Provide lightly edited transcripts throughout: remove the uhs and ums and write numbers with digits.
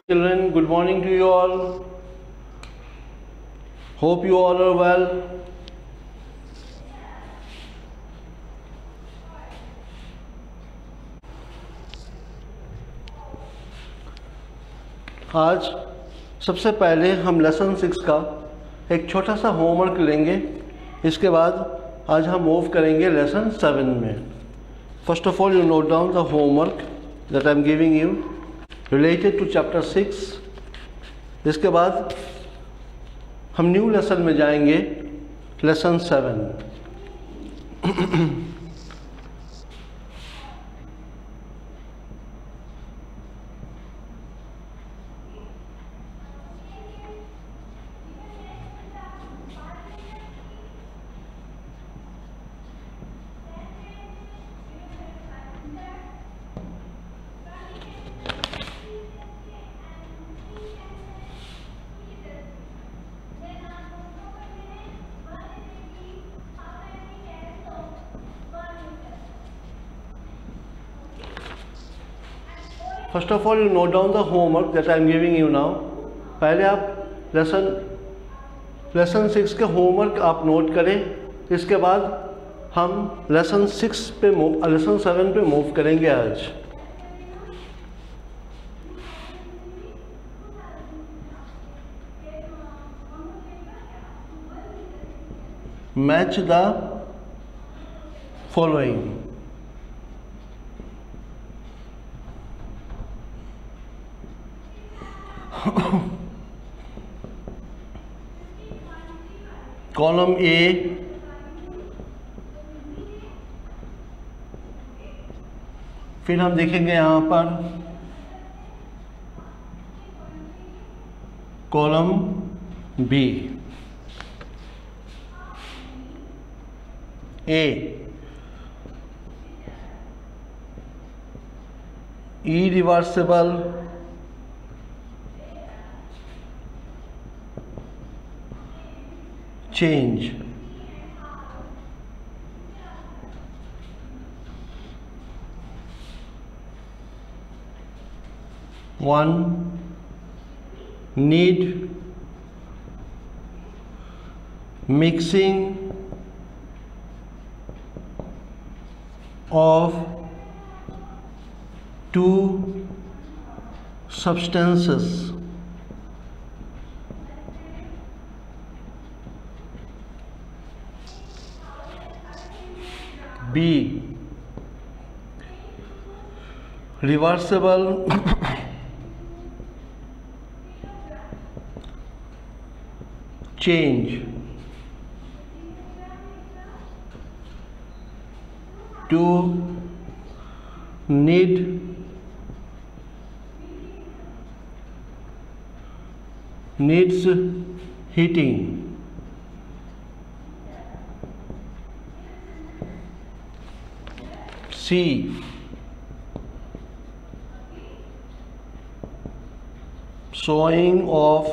Children, good morning to you all. Hope you all are well. आज सबसे पहले हम लेसन 6 का एक छोटा सा होमवर्क लेंगे। इसके बाद आज हम मूव करेंगे लेसन 7 में। First of all you note down the homework that I am giving you related to chapter 6। इसके बाद हम न्यू लेसन में जाएंगे, lesson 7। First of all you note down the homework that I am giving you now. पहले आप lesson 6 के homework आप note करें। इसके बाद हम लेसन 7 पे मूव करेंगे आज। Match the following. Column A, फिर हम देखेंगे यहाँ पर column B. A irreversible change, one need mixing of two substances B reversible change to needs heating. C sewing of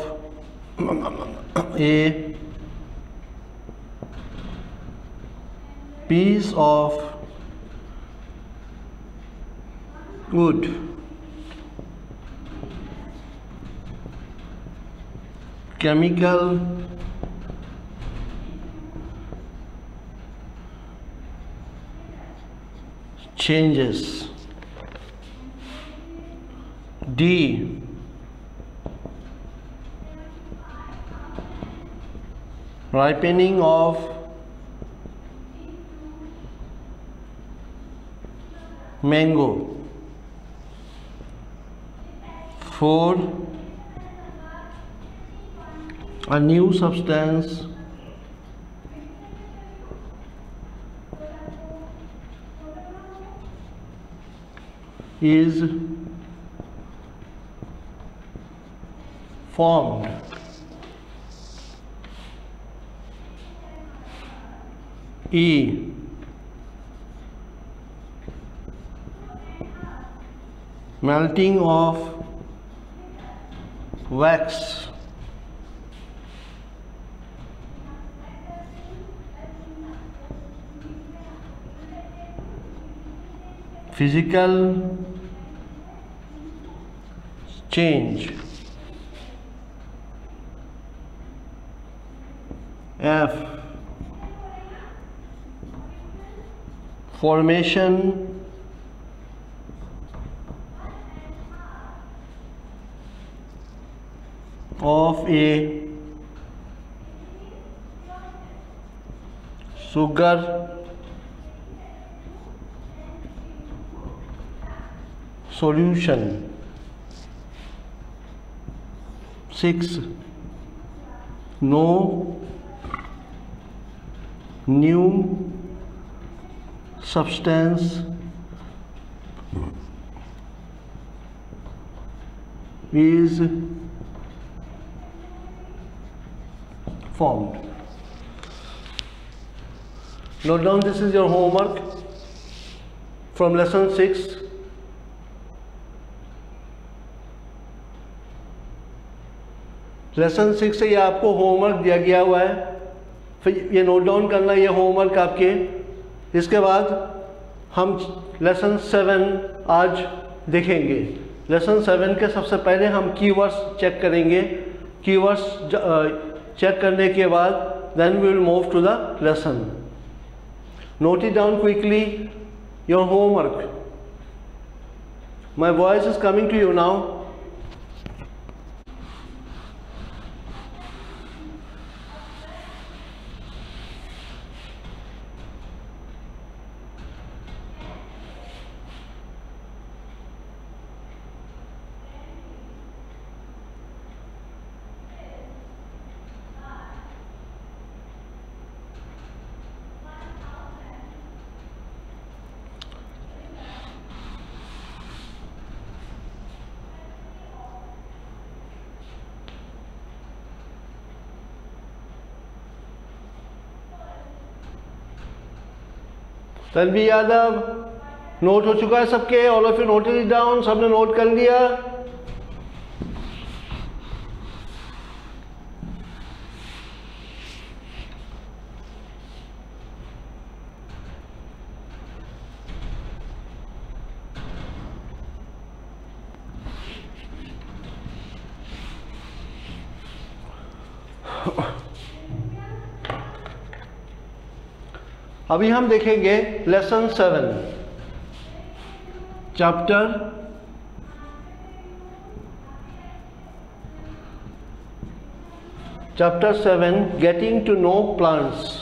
a piece of wood. Chemical changes. D ripening of mango. 4 a new substance is formed. E melting of wax. Physical change. F, formation of a sugar solution. 6, no new substance is formed. Note down, this is your homework from lesson 6. Lesson 6 से ये आपको homework दिया गया हुआ है, फिर ये note down करना, ये होमवर्क आपके। इसके बाद हम लेसन 7 आज देखेंगे। लेसन 7 के सबसे पहले हम कीवर्ड्स चेक करेंगे। कीवर्ड्स चेक करने के बाद then we will move to the lesson. Note it down quickly your homework. My voice is coming to you now. Tanvi Yadav, note हो चुका है सबके? All of you noted it down? सबने note कर लिया? अभी हम देखेंगे lesson 7 chapter 7 getting to know plants.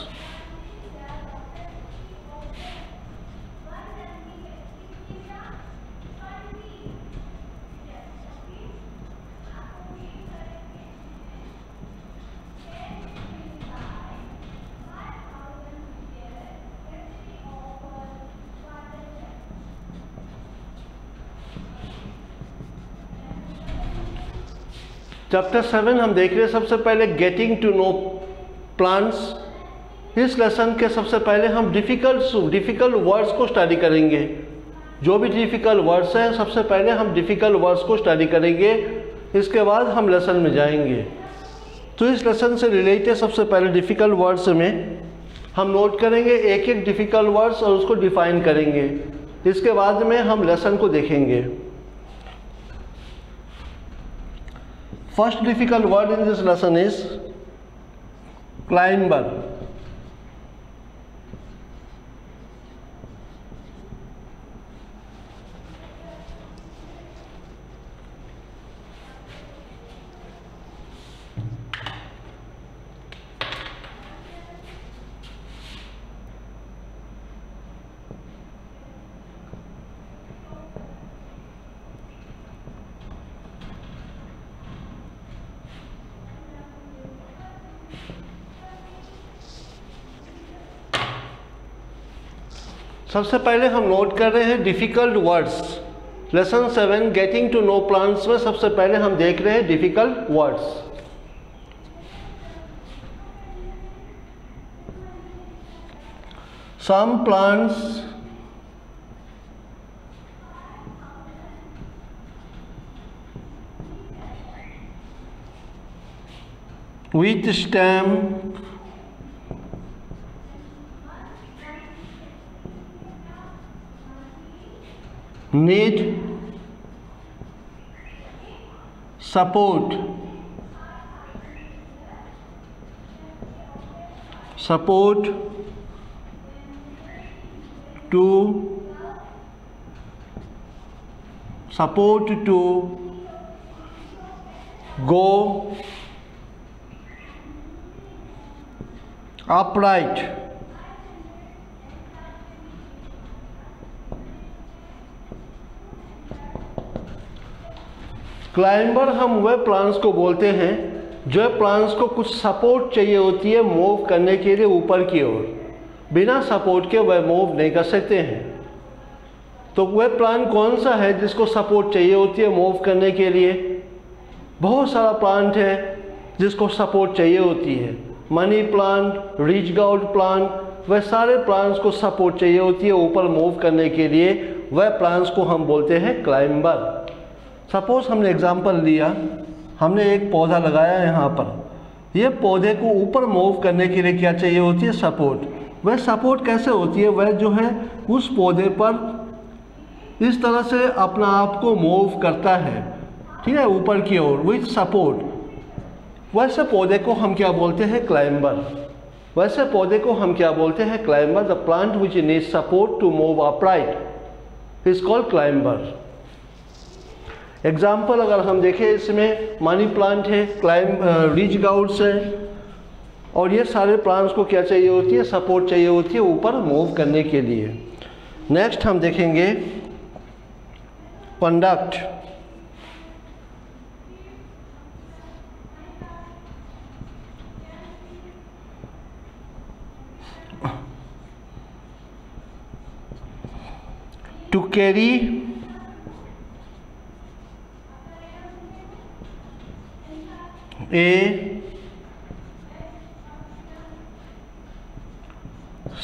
Chapter 7 हम देख रहे हैं। सबसे पहले गेटिंग टू नो प्लांट्स। इस लेसन के सबसे पहले हम डिफ़िकल्ट वर्ड्स को स्टडी करेंगे। जो भी डिफ़िकल्ट वर्ड्स हैं, सबसे पहले हम डिफ़िकल्ट वर्ड्स को स्टडी करेंगे, इसके बाद हम लेसन में जाएंगे। तो इस लेसन से रिलेटेड सबसे पहले डिफ़िकल्ट वर्ड्स में हम नोट करेंगे एक एक डिफ़िकल्ट वर्ड्स और उसको डिफ़ाइन करेंगे। इसके बाद में हम लेसन को देखेंगे। First difficult word in this lesson is climber. सबसे पहले हम नोट कर रहे हैं difficult words. Lesson 7 getting to know plants में सबसे पहले हम देख रहे हैं difficult words. Some plants with stem need support to go upright. Climber हम वह प्लांट्स को बोलते हैं जो प्लांट्स को कुछ सपोर्ट चाहिए होती है मूव करने के लिए ऊपर की ओर, बिना सपोर्ट के वह मूव नहीं कर सकते हैं। तो वह प्लांट कौन सा है जिसको सपोर्ट चाहिए होती है मूव करने के लिए? बहुत सारा प्लांट है जिसको सपोर्ट चाहिए होती है, money plant, rich gourd plant, वह सारे प्लांट्स को सपोर्ट चाहिए होती है ऊपर मूव करने के लिए, वह प्लांट्स को हम बोलते हैं क्लाइंबर। सपोज हमने एग्जांपल लिया, हमने एक पौधा लगाया यहाँ पर, यह पौधे को ऊपर मूव करने के लिए क्या चाहिए होती है? सपोर्ट। वह सपोर्ट कैसे होती है? वह जो है उस पौधे पर इस तरह से अपना आप को मूव करता है, ठीक है, ऊपर की ओर विथ सपोर्ट। वैसे पौधे को हम क्या बोलते हैं? क्लाइंबर। वैसे पौधे को हम क्या बोलते हैं? Climber. The plant which need support to move upright is called climber. Example अगर हम देखें, इसमें मनी प्लांट है, रिच गाउड्स है, और ये सारे प्लांट्स को क्या चाहिए होती है? सपोर्ट चाहिए होती है ऊपर मूव करने के लिए। नेक्स्ट हम देखेंगे conduct. To carry a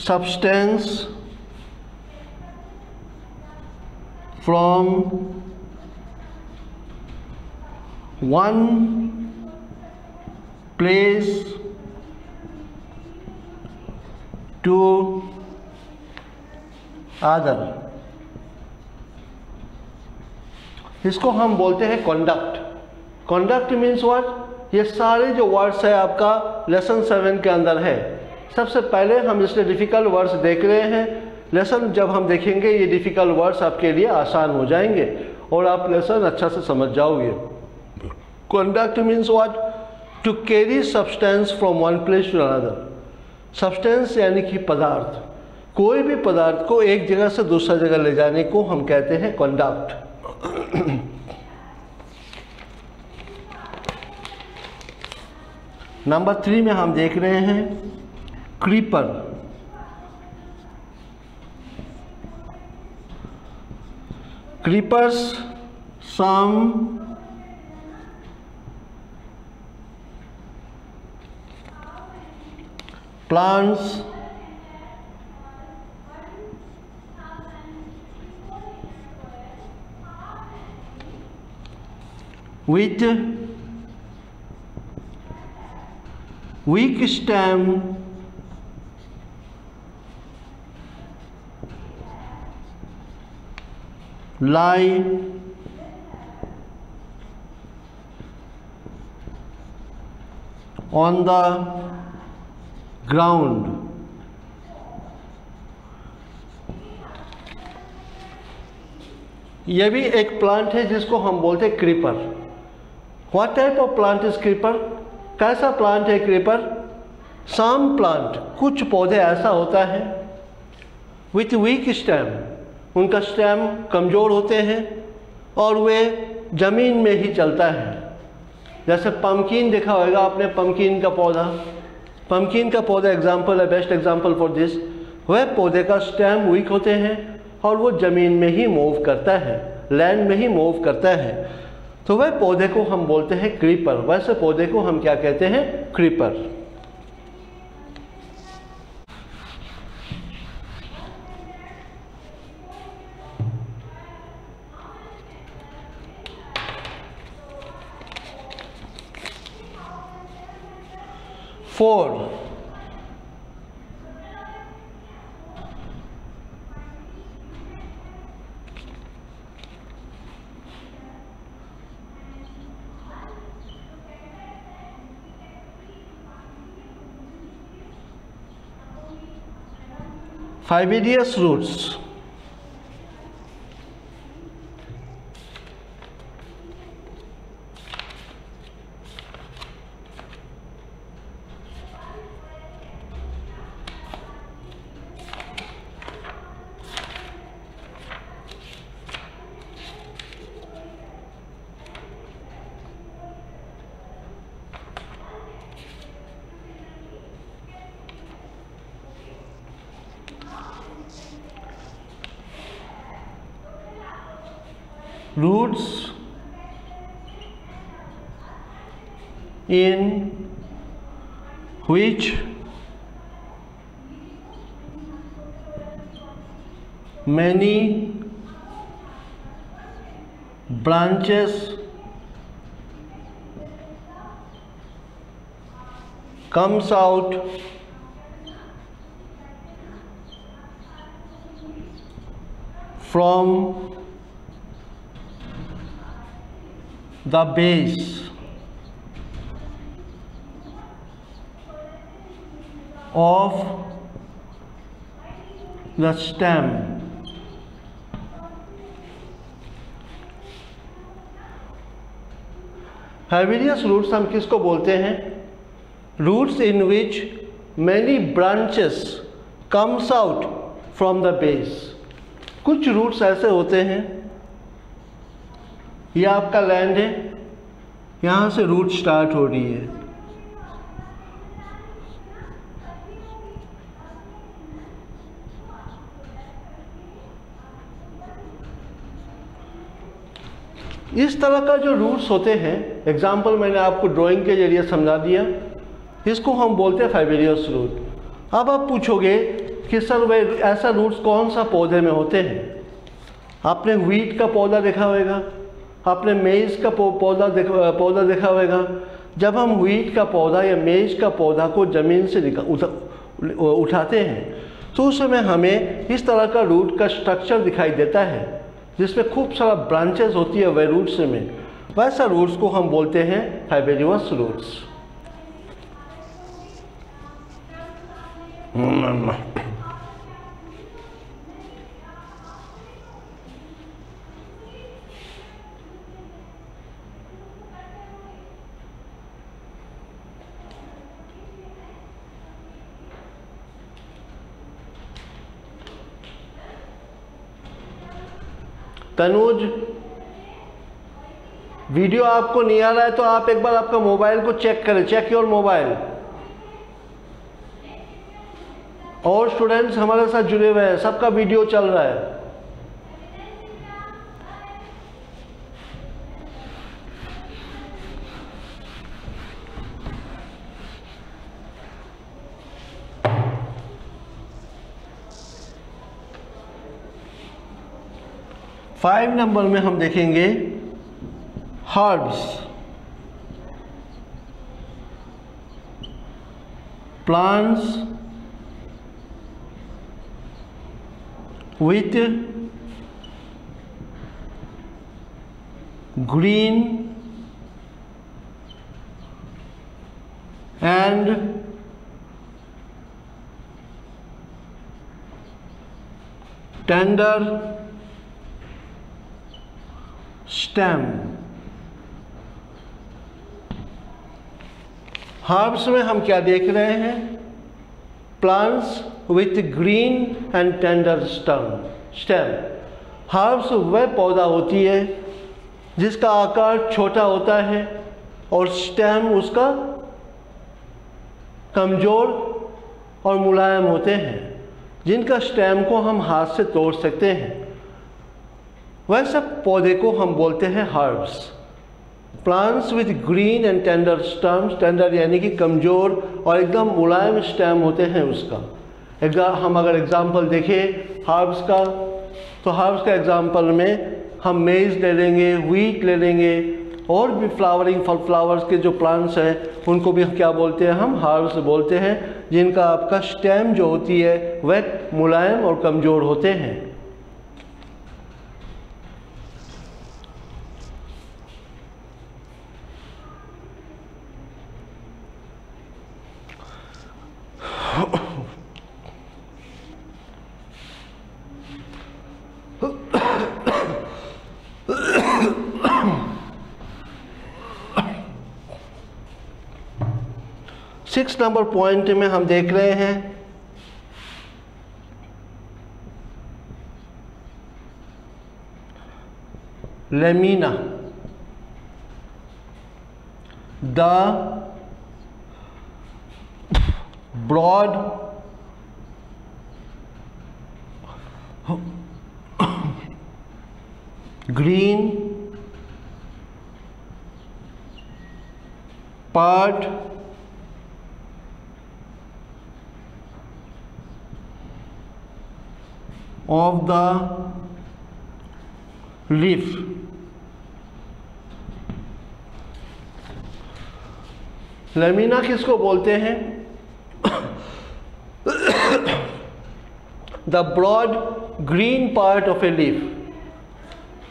substance from one place to other, इसको हम बोलते हैं कंडक्ट। Conduct means what? ये सारे जो वर्ड्स है आपका लेसन 7 के अंदर है। सबसे पहले हम इसलिए डिफ़िकल्ट वर्ड्स देख रहे हैं, लेसन जब हम देखेंगे ये डिफ़िकल्ट वर्ड्स आपके लिए आसान हो जाएंगे और आप लेसन अच्छा से समझ जाओगे। Conduct means what? To carry substance from one place to another. Substance यानी कि पदार्थ, कोई भी पदार्थ को एक जगह से दूसरा जगह ले जाने को हम कहते हैं कंडक्ट। नंबर 3 में हम देख रहे हैं creeper. Creepers some plants with weak stem lie on the ground. यह भी एक प्लांट है जिसको हम बोलते हैं creeper. What type of plant is creeper? कैसा प्लांट है क्रीपर? सम प्लांट, कुछ पौधे ऐसा होता है विथ वीक स्टेम, उनका स्टेम कमज़ोर होते हैं और वे ज़मीन में ही चलता है। जैसे पम्पकिन देखा होगा आपने, पम्पकिन का पौधा, पम्पकिन का पौधा एग्जाम्पल है, बेस्ट एग्जाम्पल फॉर दिस। वह पौधे का स्टेम वीक होते हैं और वो ज़मीन में ही मूव करता है, लैंड में ही मूव करता है, तो वह पौधे को हम बोलते हैं क्रीपर। वैसे पौधे को हम क्या कहते हैं? Creeper. Four, fibrous roots. Roots in which many branches comes out from the base of the stem. Fibrous roots हम किसको बोलते हैं? Roots in which many branches comes out from the base. कुछ रूट्स ऐसे होते हैं, ये आपका लैंड है, यहाँ से रूट स्टार्ट हो रही है, इस तरह का जो रूट्स होते हैं, एग्जाम्पल मैंने आपको ड्राइंग के जरिए समझा दिया, इसको हम बोलते हैं फाइबिडियस रूट। अब आप पूछोगे कि सर वे ऐसा रूट्स कौन सा पौधे में होते हैं? आपने व्हीट का पौधा देखा होगा, आपने मेज का पौधा देखा होगा। जब हम व्हीट का पौधा या मेज का पौधा को ज़मीन से उठाते हैं तो उस समय हमें इस तरह का रूट का स्ट्रक्चर दिखाई देता है, जिसमें खूब सारा ब्रांचेस होती है वह रूट्स में। वैसा रूट्स को हम बोलते हैं फाइबिडियस रूट्स। तनुज, वीडियो आपको नहीं आ रहा है तो आप एक बार आपका मोबाइल को चेक करें, चेक योर मोबाइल। और स्टूडेंट्स हमारे साथ जुड़े हुए हैं, सबका वीडियो चल रहा है। फाइव नंबर में हम देखेंगे herbs, plants with green and tender stem. Herbs में हम क्या देख रहे हैं? Plants with green and tender stem. Herbs वह पौधा होती है जिसका आकार छोटा होता है और स्टेम उसका कमजोर और मुलायम होते हैं, जिनका स्टेम को हम हाथ से तोड़ सकते हैं। वैसे पौधे को हम बोलते हैं herbs. Plants with green and tender stems, tender यानी कि कमज़ोर और एकदम मुलायम स्टेम होते हैं उसका। हम अगर एग्जांपल देखें हर्ब्स का, तो हर्ब्स का एग्जांपल में हम मेज ले लेंगे, व्हीट ले लेंगे, और भी फ्लावर्स के जो प्लांट्स हैं उनको भी क्या बोलते हैं? हम हर्ब्स बोलते हैं, जिनका आपका स्टेम जो होती है वह मुलायम और कमज़ोर होते हैं। 6 नंबर पॉइंट में हम देख रहे हैं lamina, the broad green part of the leaf lamina किसको बोलते हैं? The broad green part of a leaf.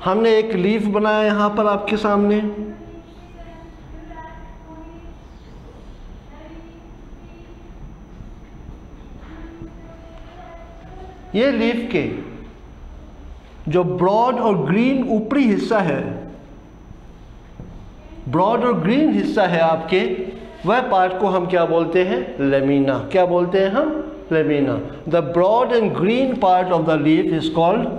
हमने एक लीफ बनाया यहां पर आपके सामने, ये लीफ के जो ब्रॉड और ग्रीन ऊपरी हिस्सा है, ब्रॉड और ग्रीन हिस्सा है आपके, वह पार्ट को हम क्या बोलते हैं? लेमिना। क्या बोलते हैं हम? Lamina. The broad and green part of the leaf is called,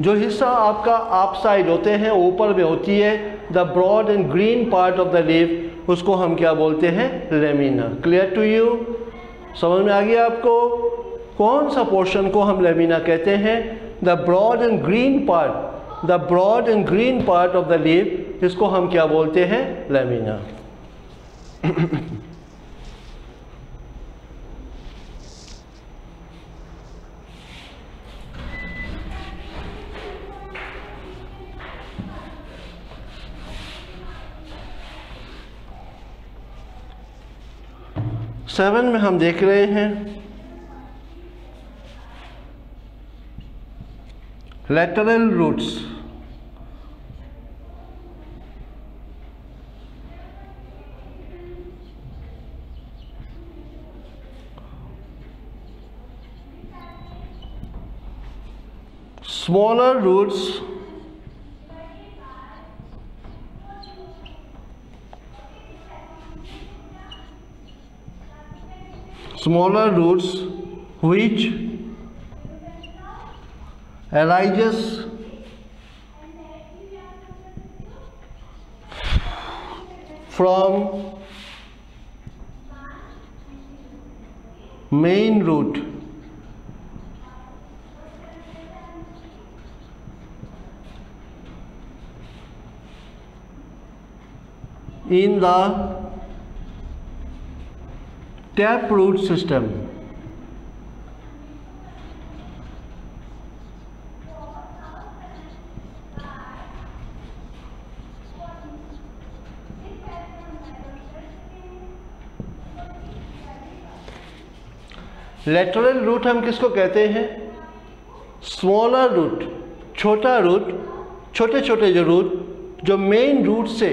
जो हिस्सा आपका आप साइड होते हैं, ऊपर में होती है, the broad and green part of the leaf, उसको हम क्या बोलते हैं? लेमिना। Clear to you? समझ में आ गया आपको? कौन सा पोर्शन को हम लेमिना कहते हैं? The broad and green part, the broad and green part of the leaf, इसको हम क्या बोलते हैं? लेमिना। सेवन में हम देख रहे हैं lateral roots। smaller roots which arises from main root in the taproot system। Lateral root हम किसको कहते हैं? स्मॉलर रूट, छोटा रूट, छोटे छोटे जो रूट जो मेन रूट से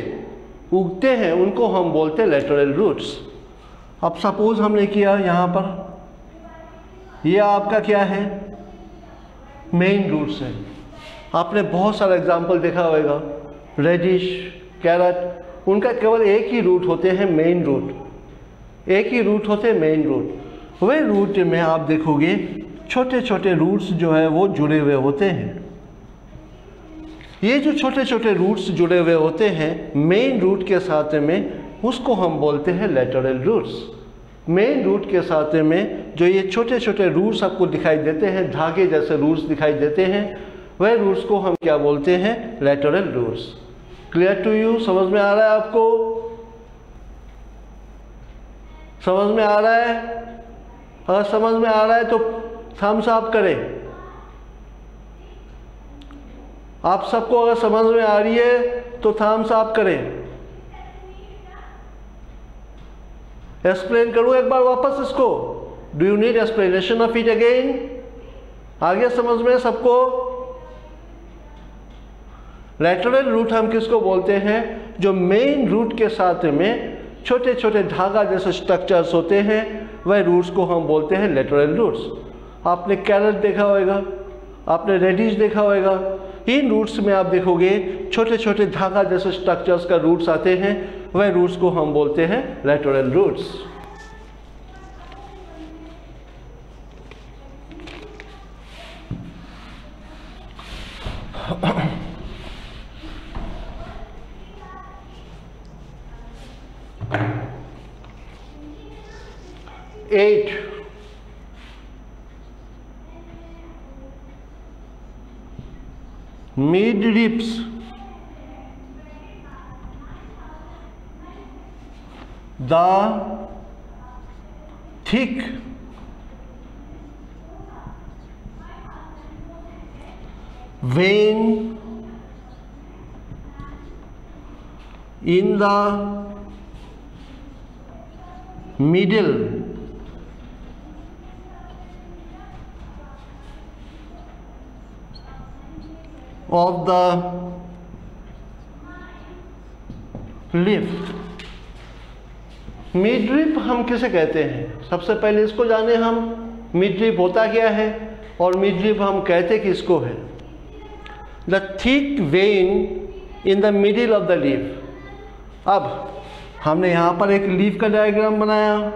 उगते हैं उनको हम बोलते हैं लेटरल रूट्स। अब सपोज हमने किया यहाँ पर, ये आपका क्या है? मेन रूट्स है। आपने बहुत सारा एग्जाम्पल देखा होगा, रेडिश, कैरेट, उनका केवल एक ही रूट होते हैं, मेन रूट। एक ही रूट होते हैं, मेन रूट। वह रूट में आप देखोगे छोटे छोटे रूट्स जो है वो जुड़े हुए होते हैं। ये जो छोटे छोटे रूट्स जुड़े हुए होते हैं मेन रूट के साथ में, उसको हम बोलते हैं लेटरल रूट्स। मेन रूट के साथ में जो ये छोटे छोटे रूट्स आपको दिखाई देते हैं, धागे जैसे रूट्स दिखाई देते हैं, वह रूट्स को हम क्या बोलते हैं? Lateral roots. Clear to you? समझ में आ रहा है आपको? समझ में आ रहा है? अगर समझ में आ रहा है तो थम्स अप करें। आप सबको अगर समझ में आ रही है तो थम्स अप करें। एक्सप्लेन करूं एक बार वापस इसको? Do you need explanation of it again? आगे समझ में सबको? लेटरल रूट हम किसको बोलते हैं? जो मेन रूट के साथ में छोटे छोटे धागा जैसे स्ट्रक्चर्स होते हैं, वह रूट्स को हम बोलते हैं लेटरल रूट्स। आपने कैरेट देखा होगा, आपने रेडिश देखा होगा, इन रूट्स में आप देखोगे छोटे छोटे धागा जैसे स्ट्रक्चर्स का रूट्स आते हैं, वह रूट्स को हम बोलते हैं lateral roots. At, mid ribs, the thick vein in the middle of the leaf। Midrib हम किसे कहते हैं? सबसे पहले इसको जाने हम, मिडरिप होता क्या है और मिडरिप हम कहते किसको है? The thick when in the middle of the leaf. अब हमने यहाँ पर एक लीफ का डायग्राम बनाया,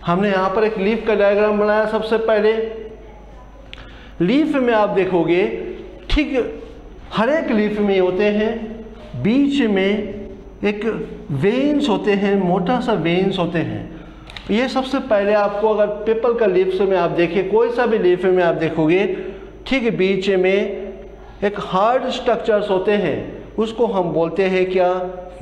हमने यहाँ पर एक लीफ का डायग्राम बनाया। सबसे पहले लीफ में आप देखोगे ठीक हर एक लीफ में होते हैं, बीच में एक वेन्स होते हैं, मोटा सा वेन्स होते हैं। ये सबसे पहले आपको अगर पीपल का लीफ में आप देखिए, कोई सा भी लीफ में आप देखोगे ठीक बीच में एक हार्ड स्ट्रक्चर्स होते हैं, उसको हम बोलते हैं क्या?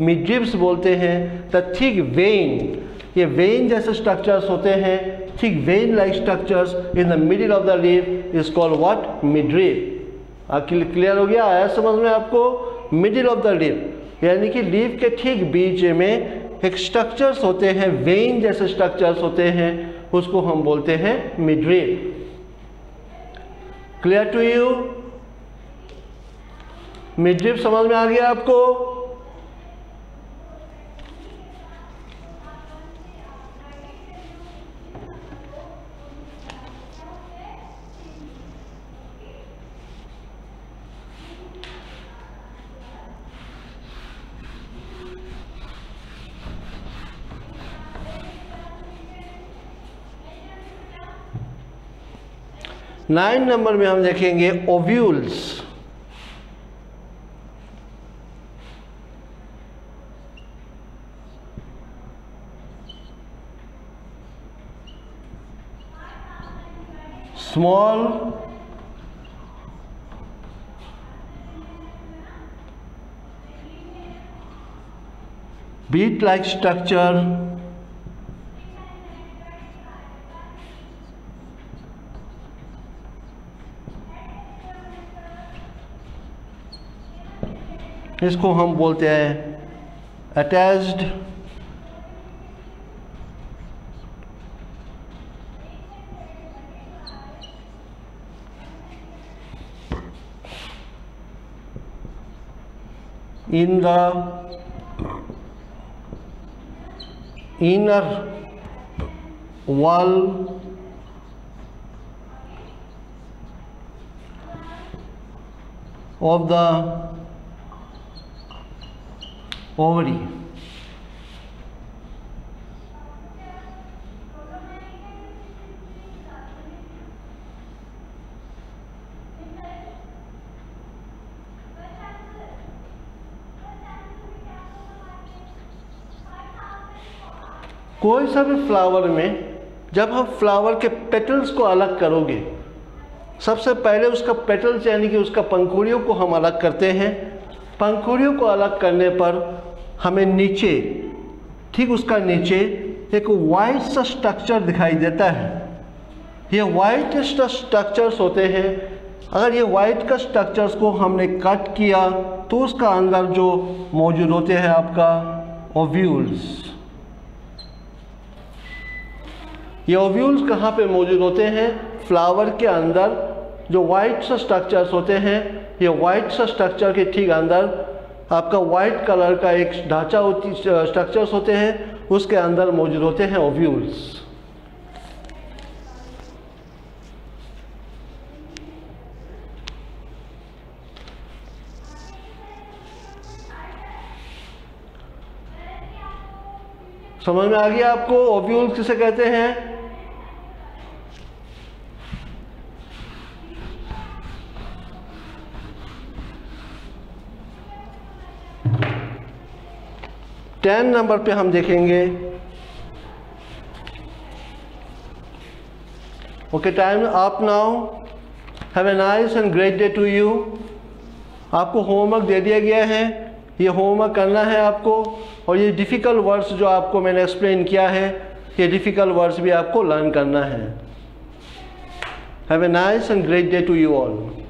मिडरिब्स बोलते हैं। द थिक वेन, ये वेन जैसे स्ट्रक्चर्स होते हैं, ठीक when like structures in the middle of the leaf is called what? Midrib. Clear हो गया? आया समझ में आपको? मिडिल ऑफ द लीफ यानी कि लीफ के ठीक बीच में एक स्ट्रक्चर्स होते हैं, वेन जैसे स्ट्रक्चर्स होते हैं, उसको हम बोलते हैं midrib. Clear to you? Midrib समझ में आ गया आपको? नाइन नंबर में हम देखेंगे ovules. Small bead like structure इसको हम बोलते हैं attached in the inner wall of the ovary. कोई सा भी फ्लावर में जब हम फ्लावर के पेटल्स को अलग करोगे, सबसे पहले उसका पेटल्स यानी कि उसका पंखुड़ियों को हम अलग करते हैं। पंखुड़ियों को अलग करने पर हमें नीचे, ठीक उसका नीचे एक वाइट सा स्ट्रक्चर दिखाई देता है। ये वाइट स्ट्रक्चर्स होते हैं। अगर ये वाइट का स्ट्रक्चर्स को हमने कट किया तो उसका अंदर जो मौजूद होते हैं आपका ओव्यूल्स। ये ओव्यूल्स कहाँ पे मौजूद होते हैं? फ्लावर के अंदर जो वाइट स्ट्रक्चर्स होते हैं ये वाइट सा स्ट्रक्चर के ठीक अंदर आपका वाइट कलर का एक ढांचा स्ट्रक्चर्स होते हैं, उसके अंदर मौजूद होते हैं ओव्यूल्स। समझ में आ गया आपको ओव्यूल्स किसे कहते हैं? टेन नंबर पे हम देखेंगे। Okay, time up now. Have a nice and great day to you. आपको होमवर्क दे दिया गया है, ये होमवर्क करना है आपको, और ये डिफ़िकल्ट वर्ड्स जो आपको मैंने एक्सप्लेन किया है, ये डिफ़िकल्ट वर्ड्स भी आपको लर्न करना है। Have a nice and great day to you all.